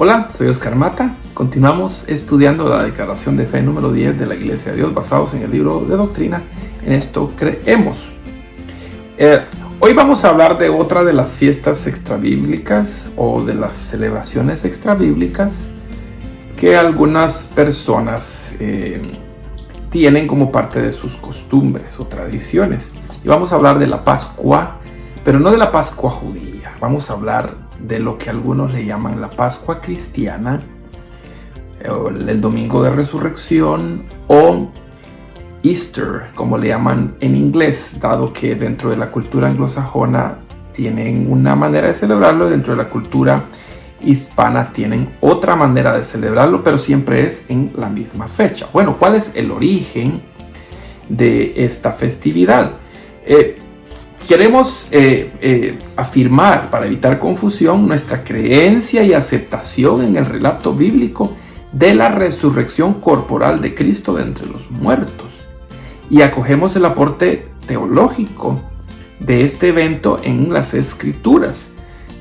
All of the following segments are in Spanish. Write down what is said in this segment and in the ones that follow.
Hola, soy Oscar Mata. Continuamos estudiando la declaración de fe número 10 de la Iglesia de Dios basados en el libro de doctrina. En esto creemos. Hoy vamos a hablar de otra de las fiestas extrabíblicas o de las celebraciones extrabíblicas que algunas personas tienen como parte de sus costumbres o tradiciones. Y vamos a hablar de la Pascua, pero no de la Pascua judía. Vamos a hablar de lo que algunos le llaman la Pascua cristiana, el Domingo de Resurrección o Easter, como le llaman en inglés, dado que dentro de la cultura anglosajona tienen una manera de celebrarlo y dentro de la cultura hispana tienen otra manera de celebrarlo, pero siempre es en la misma fecha. Bueno, ¿cuál es el origen de esta festividad? Queremos afirmar, para evitar confusión, nuestra creencia y aceptación en el relato bíblico de la resurrección corporal de Cristo de entre los muertos. Y acogemos el aporte teológico de este evento en las Escrituras.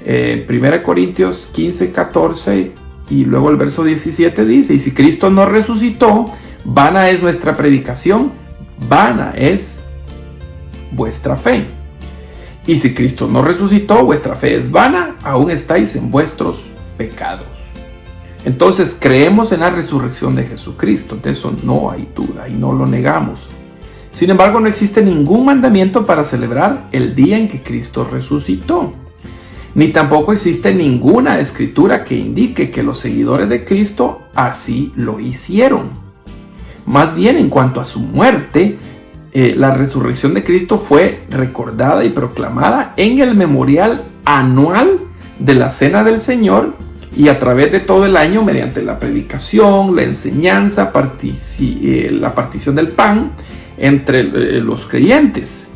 1 Corintios 15, 14 y luego el verso 17 dice: y si Cristo no resucitó, vana es nuestra predicación, vana es vuestra fe. Y si Cristo no resucitó, vuestra fe es vana, aún estáis en vuestros pecados. Entonces creemos en la resurrección de Jesucristo, de eso no hay duda y no lo negamos. Sin embargo, no existe ningún mandamiento para celebrar el día en que Cristo resucitó. Ni tampoco existe ninguna escritura que indique que los seguidores de Cristo así lo hicieron. Más bien, en cuanto a su muerte, la resurrección de Cristo fue recordada y proclamada en el memorial anual de la Cena del Señor y a través de todo el año mediante la predicación, la enseñanza, la partición del pan entre los creyentes.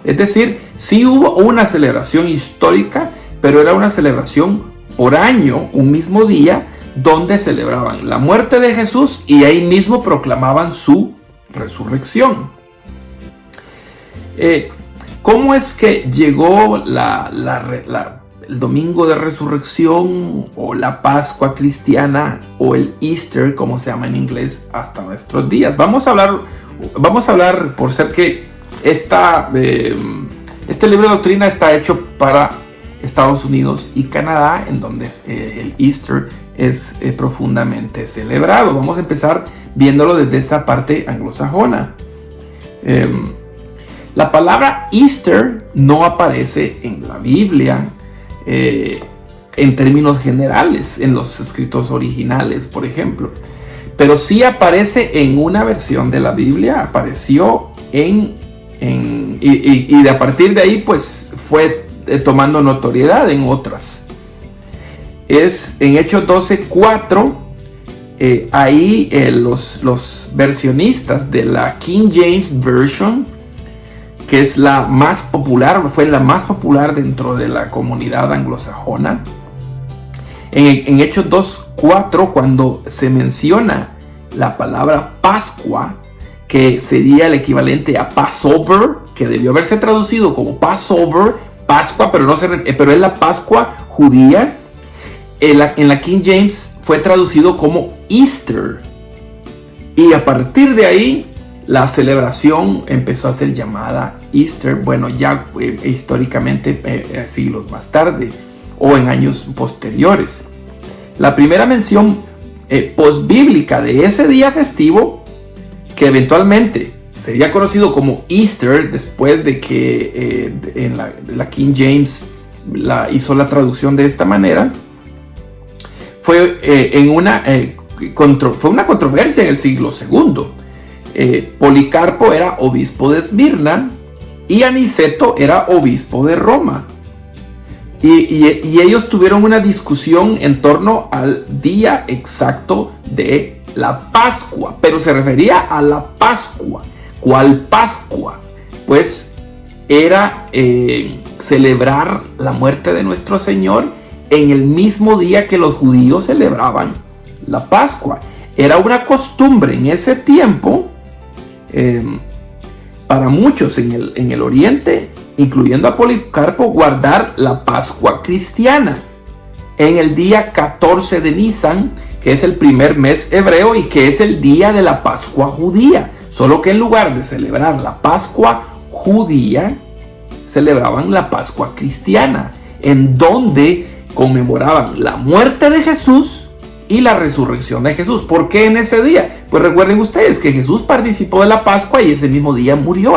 Es decir, sí hubo una celebración histórica, pero era una celebración por año, un mismo día, donde celebraban la muerte de Jesús y ahí mismo proclamaban su resurrección. ¿Cómo es que llegó el Domingo de Resurrección o la Pascua cristiana o el Easter, como se llama en inglés, hasta nuestros días? Vamos a hablar por ser que este libro de doctrina está hecho para Estados Unidos y Canadá, en donde el Easter es profundamente celebrado. Vamos a empezar viéndolo desde esa parte anglosajona. La palabra Easter no aparece en la Biblia en términos generales, en los escritos originales, por ejemplo. Pero sí aparece en una versión de la Biblia, apareció y a partir de ahí pues fue tomando notoriedad en otras. Es en Hechos 12:4. Ahí los versionistas de la King James Version, que es la más popular, fue la más popular dentro de la comunidad anglosajona. En Hechos 2:4, cuando se menciona la palabra Pascua, que sería el equivalente a Passover, que debió haberse traducido como Passover, Pascua, pero es la Pascua judía. En la King James fue traducido como Easter. Y a partir de ahí, la celebración empezó a ser llamada Easter, bueno, ya históricamente siglos más tarde o en años posteriores. La primera mención postbíblica de ese día festivo, que eventualmente sería conocido como Easter después de que en la King James hizo la traducción de esta manera, fue una controversia en el siglo II. Policarpo era obispo de Esmirna y Aniceto era obispo de Roma. Y ellos tuvieron una discusión en torno al día exacto de la Pascua, pero se refería a la Pascua. ¿Cuál Pascua? Pues era celebrar la muerte de nuestro Señor en el mismo día que los judíos celebraban la Pascua. Era una costumbre en ese tiempo para muchos en el oriente, incluyendo a Policarpo, guardar la Pascua cristiana. en el día 14 de Nisan, que es el primer mes hebreo y que es el día de la Pascua judía. Solo que en lugar de celebrar la Pascua judía, celebraban la Pascua cristiana, en donde conmemoraban la muerte de Jesús y la resurrección de Jesús. ¿Por qué en ese día? Pues recuerden ustedes que Jesús participó de la Pascua y ese mismo día murió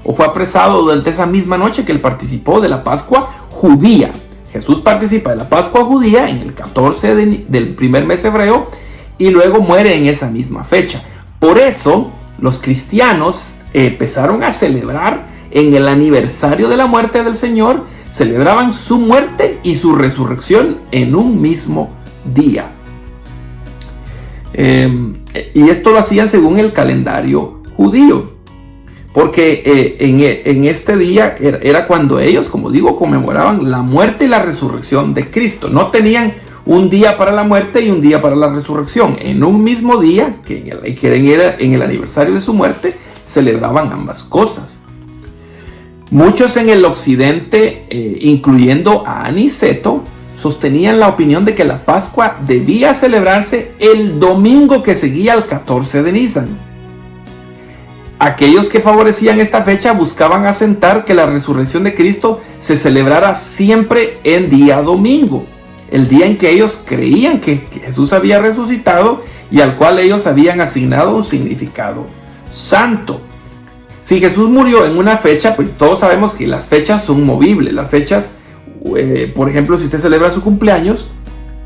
o fue apresado durante esa misma noche que él participó de la Pascua judía. Jesús participa de la Pascua judía en el 14 del primer mes hebreo y luego muere en esa misma fecha. Por eso los cristianos empezaron a celebrar en el aniversario de la muerte del Señor, celebraban su muerte y su resurrección en un mismo día. Y esto lo hacían según el calendario judío, porque en este día era cuando ellos, como digo, conmemoraban la muerte y la resurrección de Cristo. No tenían un día para la muerte y un día para la resurrección. En un mismo día, que era en el aniversario de su muerte, celebraban ambas cosas. Muchos en el occidente, incluyendo a Aniceto, sostenían la opinión de que la Pascua debía celebrarse el domingo que seguía al 14 de Nisan. Aquellos que favorecían esta fecha buscaban asentar que la resurrección de Cristo se celebrara siempre en día domingo, el día en que ellos creían que Jesús había resucitado y al cual ellos habían asignado un significado santo. Si Jesús murió en una fecha, pues todos sabemos que las fechas son movibles. Las fechas, por ejemplo, si usted celebra su cumpleaños,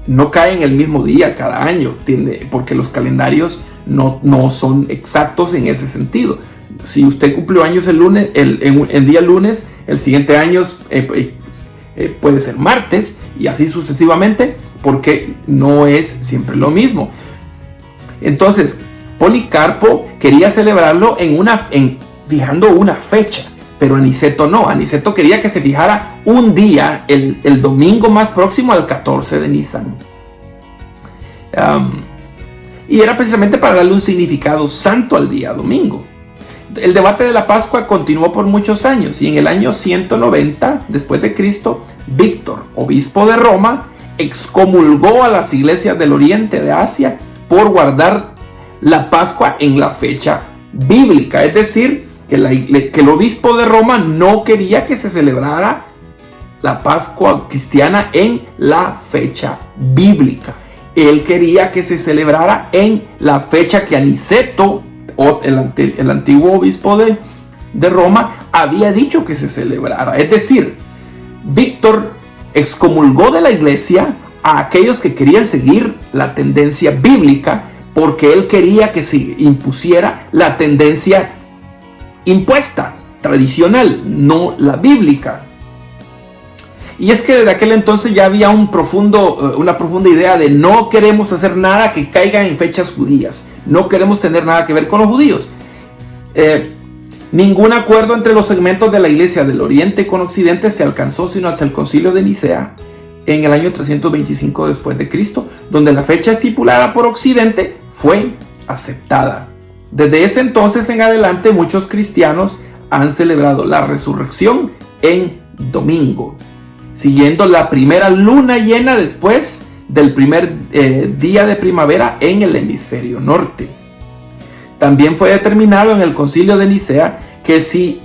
no cae en el mismo día cada año, porque los calendarios no son exactos en ese sentido. Si usted cumplió años el lunes, el día lunes, el siguiente año puede ser martes y así sucesivamente, porque no es siempre lo mismo. Entonces, Policarpo quería celebrarlo fijando una fecha, pero Aniceto no. Aniceto quería que se fijara un día, el domingo más próximo al 14 de Nisan. Y era precisamente para darle un significado santo al día domingo. El debate de la Pascua continuó por muchos años y en el año 190 después de Cristo, Víctor, obispo de Roma, excomulgó a las iglesias del oriente de Asia por guardar la Pascua en la fecha bíblica. Es decir, que el obispo de Roma no quería que se celebrara la Pascua cristiana en la fecha bíblica. Él quería que se celebrara en la fecha que Aniceto, el antiguo obispo de Roma, había dicho que se celebrara. Es decir, Víctor excomulgó de la iglesia a aquellos que querían seguir la tendencia bíblica, porque él quería que se impusiera la tendencia impuesta, tradicional, no la bíblica. Y es que desde aquel entonces ya había una profunda idea de no queremos hacer nada que caiga en fechas judías. No queremos tener nada que ver con los judíos. Ningún acuerdo entre los segmentos de la iglesia del oriente con occidente se alcanzó sino hasta el concilio de Nicea en el año 325 después de Cristo, donde la fecha estipulada por occidente fue aceptada. Desde ese entonces en adelante muchos cristianos han celebrado la resurrección en domingo, siguiendo la primera luna llena después del primer día de primavera en el hemisferio norte. También fue determinado en el concilio de Nicea que si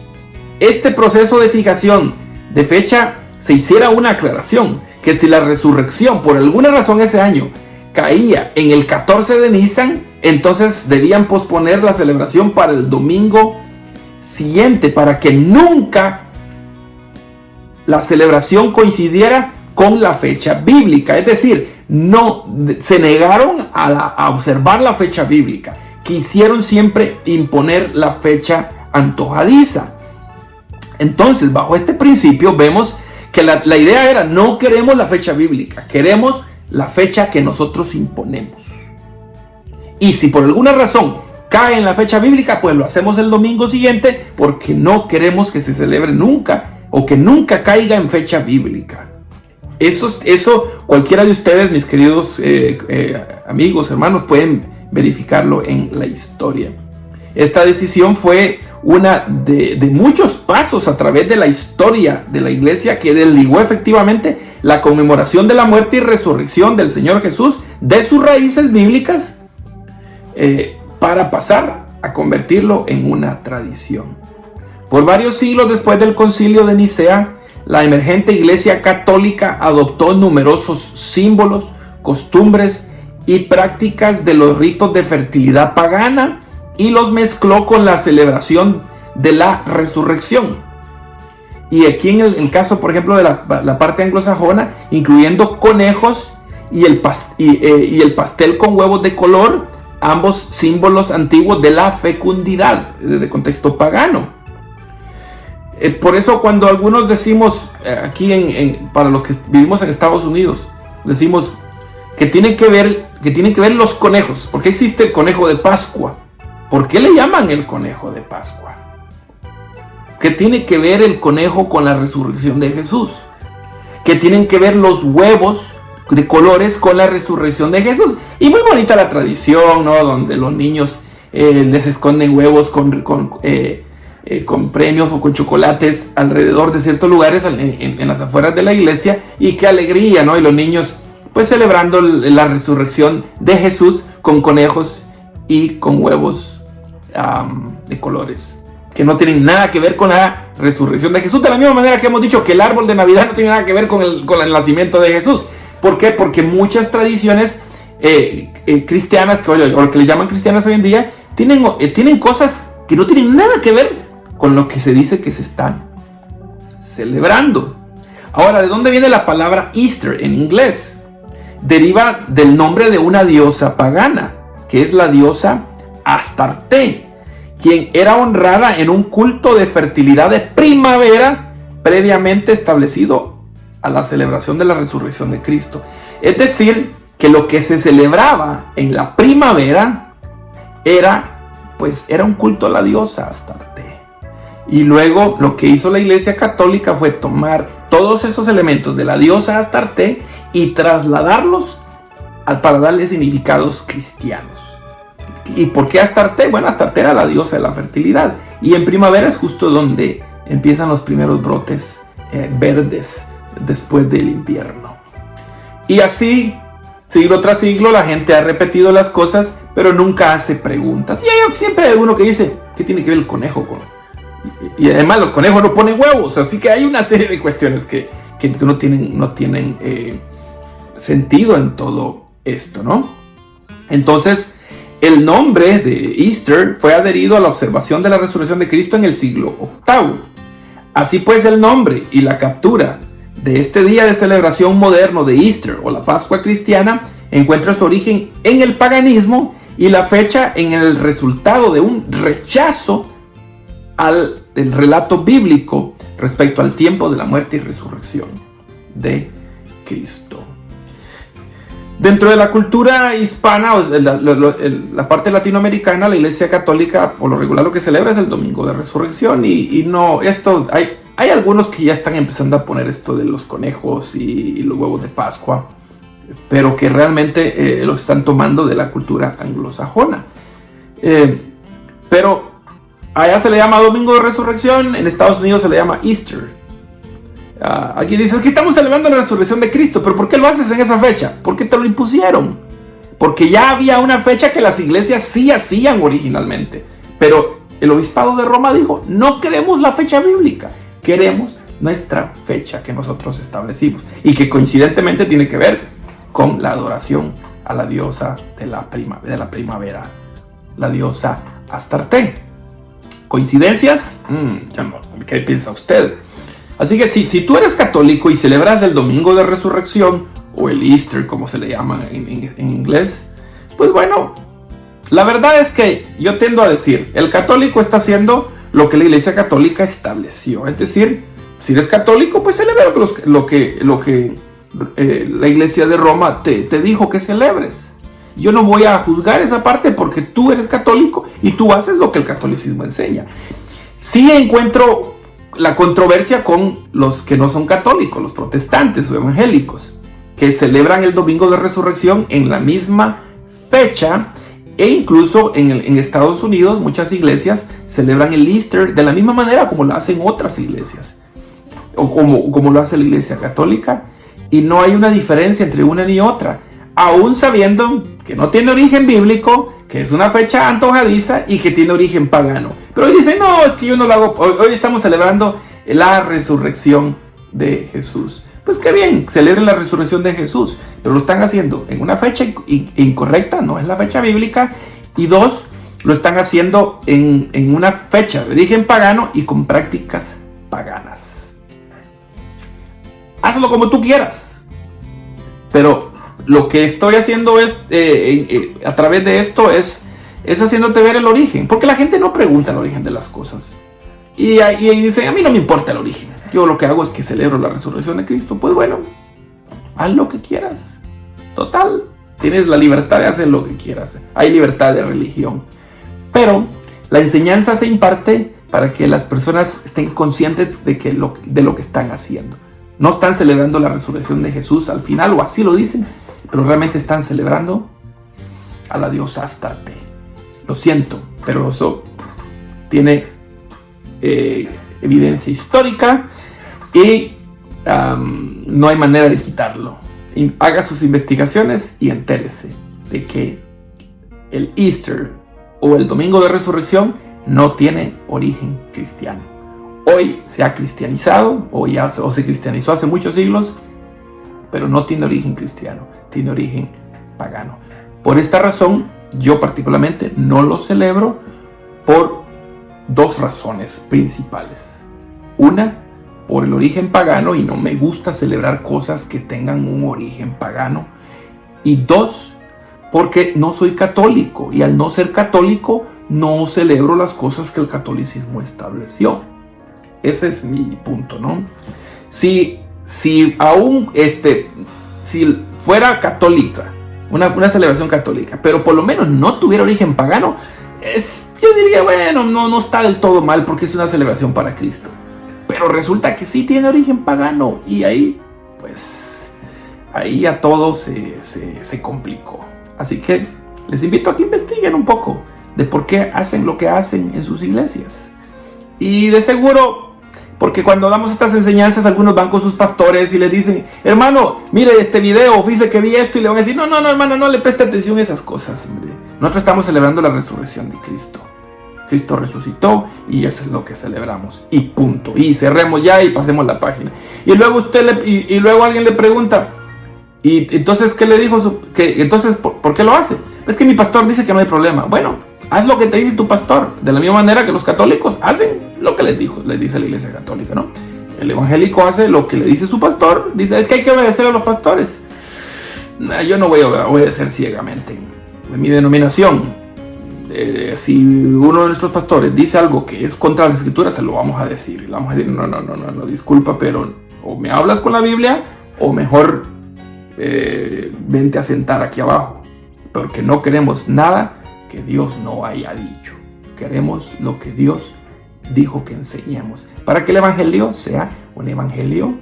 este proceso de fijación de fecha se hiciera una aclaración, que si la resurrección por alguna razón ese año caía en el 14 de Nisan, entonces debían posponer la celebración para el domingo siguiente, para que nunca la celebración coincidiera con la fecha bíblica. Es decir, no se negaron a observar la fecha bíblica. Quisieron siempre imponer la fecha antojadiza. Entonces, bajo este principio vemos que la idea era: no queremos la fecha bíblica, queremos la fecha que nosotros imponemos. Y si por alguna razón cae en la fecha bíblica, pues lo hacemos el domingo siguiente, porque no queremos que se celebre nunca, o que nunca caiga en fecha bíblica. Eso cualquiera de ustedes, mis queridos amigos, hermanos, pueden verificarlo en la historia. Esta decisión fue una de muchos pasos a través de la historia de la iglesia, que desligó efectivamente la conmemoración de la muerte y resurrección del Señor Jesús de sus raíces bíblicas para pasar a convertirlo en una tradición. Por varios siglos después del Concilio de Nicea, la emergente Iglesia Católica adoptó numerosos símbolos, costumbres y prácticas de los ritos de fertilidad pagana y los mezcló con la celebración de la resurrección. Y aquí en el caso, por ejemplo, de la parte anglosajona, incluyendo conejos y el pastel con huevos de color, ambos símbolos antiguos de la fecundidad, de contexto pagano. Por eso cuando algunos decimos, aquí para los que vivimos en Estados Unidos, decimos que tienen que ver los conejos. ¿Por qué existe el conejo de Pascua? ¿Por qué le llaman el conejo de Pascua? ¿Qué tiene que ver el conejo con la resurrección de Jesús? ¿Qué tienen que ver los huevos de colores con la resurrección de Jesús? Y muy bonita la tradición, ¿no? Donde los niños les esconden huevos con premios o con chocolates alrededor de ciertos lugares en las afueras de la iglesia, y qué alegría, ¿no? Y los niños pues celebrando la resurrección de Jesús con conejos y con huevos de colores que no tienen nada que ver con la resurrección de Jesús, de la misma manera que hemos dicho que el árbol de Navidad no tiene nada que ver con el nacimiento de Jesús. ¿Por qué? Porque muchas tradiciones cristianas, o lo que le llaman cristianas hoy en día, tienen cosas que no tienen nada que ver con lo que se dice que se están celebrando. Ahora, ¿de dónde viene la palabra Easter en inglés? Deriva del nombre de una diosa pagana, que es la diosa Astarte, quien era honrada en un culto de fertilidad de primavera previamente establecido a la celebración de la resurrección de Cristo. Es decir, que lo que se celebraba en la primavera era un culto a la diosa Astarte. Y luego lo que hizo la Iglesia Católica fue tomar todos esos elementos de la diosa Astarte y trasladarlos para darle significados cristianos. ¿Y por qué Astarte? Bueno, Astarte era la diosa de la fertilidad. Y en primavera es justo donde empiezan los primeros brotes verdes después del invierno. Y así, siglo tras siglo, la gente ha repetido las cosas, pero nunca hace preguntas. Y siempre hay uno que dice, ¿qué tiene que ver el conejo con...? Y además los conejos no ponen huevos, así que hay una serie de cuestiones que no tienen sentido en todo esto, ¿no? Entonces, el nombre de Easter fue adherido a la observación de la resurrección de Cristo en el siglo VIII. Así pues, el nombre y la captura de este día de celebración moderno de Easter o la Pascua cristiana encuentra su origen en el paganismo y la fecha en el resultado de un rechazo al relato bíblico respecto al tiempo de la muerte y resurrección de Cristo. Dentro de la cultura hispana, o la parte latinoamericana, la Iglesia Católica por lo regular lo que celebra es el Domingo de Resurrección y no, esto hay algunos que ya están empezando a poner esto de los conejos y los huevos de Pascua, pero que realmente lo están tomando de la cultura anglosajona. Pero allá se le llama Domingo de Resurrección, en Estados Unidos se le llama Easter. Aquí dices que estamos celebrando la resurrección de Cristo, pero ¿por qué lo haces en esa fecha? ¿Por qué te lo impusieron? Porque ya había una fecha que las iglesias sí hacían originalmente, pero el obispado de Roma dijo, no queremos la fecha bíblica, queremos nuestra fecha que nosotros establecimos y que coincidentemente tiene que ver con la adoración a la diosa de la primavera, la diosa Astarte. ¿Coincidencias? ¿Qué piensa usted? Así que si tú eres católico y celebras el Domingo de Resurrección, o el Easter como se le llama en inglés, pues bueno, la verdad es que yo tiendo a decir, el católico está haciendo lo que la Iglesia Católica estableció. Es decir, si eres católico, pues celebra lo que la Iglesia de Roma te dijo que celebres. Yo no voy a juzgar esa parte porque tú eres católico y tú haces lo que el catolicismo enseña. Sí encuentro la controversia con los que no son católicos, los protestantes o evangélicos, que celebran el Domingo de Resurrección en la misma fecha, e incluso en Estados Unidos muchas iglesias celebran el Easter de la misma manera como lo hacen otras iglesias, o como lo hace la Iglesia Católica, Y no hay una diferencia entre una ni otra, aún sabiendo que no tiene origen bíblico, que es una fecha antojadiza y que tiene origen pagano. Pero hoy dicen, no, es que yo no lo hago, hoy estamos celebrando la resurrección de Jesús. Pues qué bien, celebren la resurrección de Jesús, pero lo están haciendo en una fecha incorrecta, no es la fecha bíblica, y dos, lo están haciendo en una fecha de origen pagano y con prácticas paganas. Hazlo como tú quieras, pero lo que estoy haciendo es, a través de esto, es haciéndote ver el origen, porque la gente no pregunta el origen de las cosas. Y dice, a mí no me importa el origen, yo lo que hago es que celebro la resurrección de Cristo. Pues bueno, haz lo que quieras. Total, tienes la libertad de hacer lo que quieras. Hay libertad de religión. Pero la enseñanza se imparte para que las personas estén conscientes de lo que están haciendo. No están celebrando la resurrección de Jesús al final, o así lo dicen, pero realmente están celebrando a la diosa Astarte. Lo siento, pero eso tiene evidencia histórica y no hay manera de quitarlo. Haga sus investigaciones y entérese de que el Easter o el Domingo de Resurrección no tiene origen cristiano. Hoy se ha cristianizado o se cristianizó hace muchos siglos, pero no tiene origen cristiano, tiene origen pagano. Por esta razón, yo particularmente no lo celebro por dos razones principales. Una, por el origen pagano, y no me gusta celebrar cosas que tengan un origen pagano. Y dos, porque no soy católico, y al no ser católico no celebro las cosas que el catolicismo estableció. Ese es mi punto, ¿no? Si fuera católica, una celebración católica, pero por lo menos no tuviera origen pagano, yo diría, bueno, no está del todo mal porque es una celebración para Cristo. Pero resulta que sí tiene origen pagano, y ahí a todo se complicó. Así que les invito a que investiguen un poco de por qué hacen lo que hacen en sus iglesias. Y de seguro, porque cuando damos estas enseñanzas, algunos van con sus pastores y les dicen, hermano, mire este video, fíjese que vi esto, y le van a decir, no, hermano, no le preste atención a esas cosas, hombre. Nosotros estamos celebrando la resurrección de Cristo. Cristo resucitó y eso es lo que celebramos. Y punto. Y cerremos ya y pasemos la página. Y luego luego alguien le pregunta, ¿y entonces qué le dijo? Entonces, ¿por qué lo hace? Es que mi pastor dice que no hay problema. Bueno, haz lo que te dice tu pastor. De la misma manera que los católicos hacen lo que les dice la iglesia católica, ¿no? El evangélico hace lo que le dice su pastor. Dice, es que hay que obedecer a los pastores. Yo no voy a obedecer ciegamente. En mi denominación, si uno de nuestros pastores dice algo que es contra la escritura, se lo vamos a decir. Le vamos a decir, no, disculpa, pero o me hablas con la Biblia o mejor vente a sentar aquí abajo. Porque no queremos nada que Dios no haya dicho. Queremos lo que Dios dijo que enseñemos, para que el evangelio sea un evangelio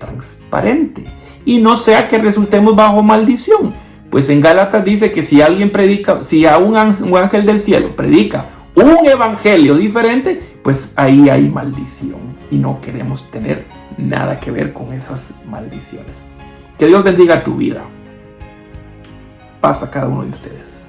transparente y no sea que resultemos bajo maldición. Pues en Gálatas dice que si alguien predica, si a un ángel del cielo predica un evangelio diferente, pues ahí hay maldición y no queremos tener nada que ver con esas maldiciones. Que Dios bendiga tu vida. Paz a cada uno de ustedes.